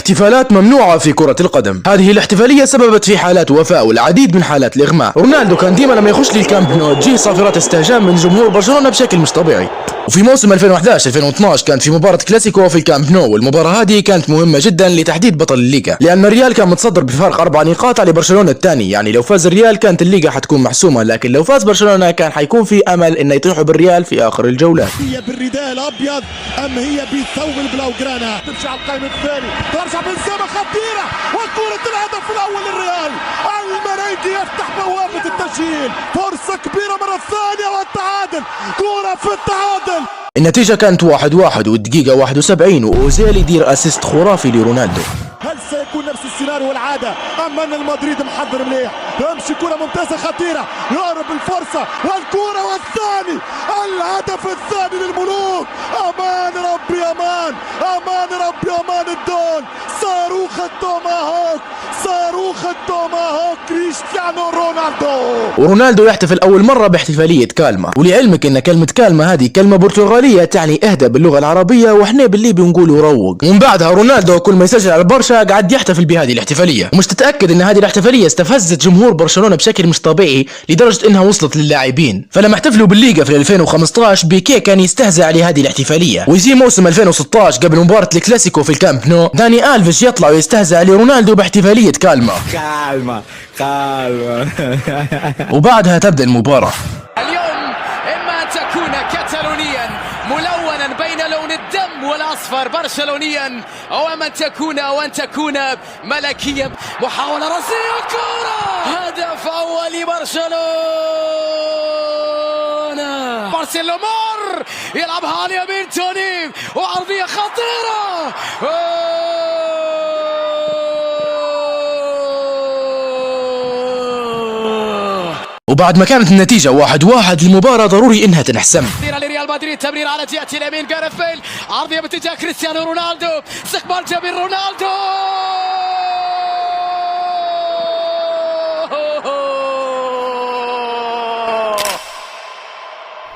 احتفالات ممنوعة في كرة القدم. هذه الاحتفالية سببت في حالات وفاة والعديد من حالات الإغماء. رونالدو كان ديما لما يخش للكامب نو تجيه صافرات استهجان من جمهور برشلونة بشكل مش طبيعي. وفي موسم 2011-2012 كانت في مباراة كلاسيكو في الكامب نو، والمباراة هذه كانت مهمة جدا لتحديد بطل الليغا، لأن الريال كان متصدر بفارق 4 نقاط على برشلونة الثاني. يعني لو فاز الريال كانت الليغا حتكون محسومة، لكن لو فاز برشلونة كان حيكون في أمل إنه يطيحوا بالريال في آخر الجولات. هي بالرداء الأبيض أم هي بالثوب البلاوغرانا؟ تمشي على القائم الثاني، ترجع بنزيما خطيرة وكرة الهدف الأول للريال. المريكي يفتح بوابة التسجيل، فرصة كبيرة مرة ثانية والتعادل، كرة في التعادل. النتيجة كانت 1-1 والدقيقة 71 وأوزيل يدير أسيست خرافي لرونالدو. هل سيكون نفس السيناريو والعادة أم أن المدريد محضر مليح؟ تمشي كرة ممتازة خطيرة، يقرب الفرصة والكرة والثاني، الهدف الثاني للملوك. أمان ربي أمان، أمان ربي أمان الدون، صاروخ التوماهوك، صاروخ التوماهوك كريستيانو رونالدو. ورونالدو يحتفل أول مرة باحتفالية كالما، ولعلمك إن كلمة كالما هذه كلمة برتغالية تعني اهدى باللغة العربية، وإحنا بالليبي بنقولوا روق. ومن بعدها رونالدو كل ما يسجل على برشا قاعد يحتفل بهذه الاحتفالية، ومش تتأكد إن هذه الاحتفالية استفزت جمهور برشلونة بشكل مش طبيعي لدرجة إنها وصلت للاعبين. فلما احتفلوا بالليغا في 2015 بيكيه كان يستهزأ على هذه الاحتفالية، ويجي موسم 2016 قبل مباراة الكلاسيكو في الكامب نو داني ألفيش يطلع ويستهزأ على رونالدو باحتفالية كالما. وبعدها تبدأ المباراة. اليوم إما أن تكون كتالونيا ملونا بين لون الدم والأصفر برشلونيا، أو أن تكون ملكيا. محاولة رأسية، كرة هدف أول لبرشلونة. مارسيلو مر يلعبها على يمين توني وعرضية خطيرة. وبعد ما كانت النتيجة 1-1 المباراة ضروري انها تنحسم. لريال مدريد، تمرير على جهة اليمين، جاريث بيل، عرضية باتجاه كريستيانو رونالدو، استقبال جميل رونالدو.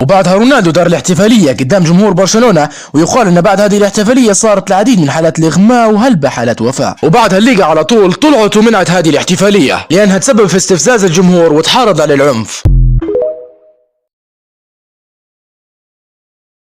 وبعدها رونالدو دار الاحتفالية قدام جمهور برشلونة، ويقال ان بعد هذه الاحتفالية صارت العديد من حالات الاغماء وهلبة حالات وفاة. وبعدها الليغا على طول طلعت ومنعت هذه الاحتفالية لانها تسبب في استفزاز الجمهور وتحرض على العنف.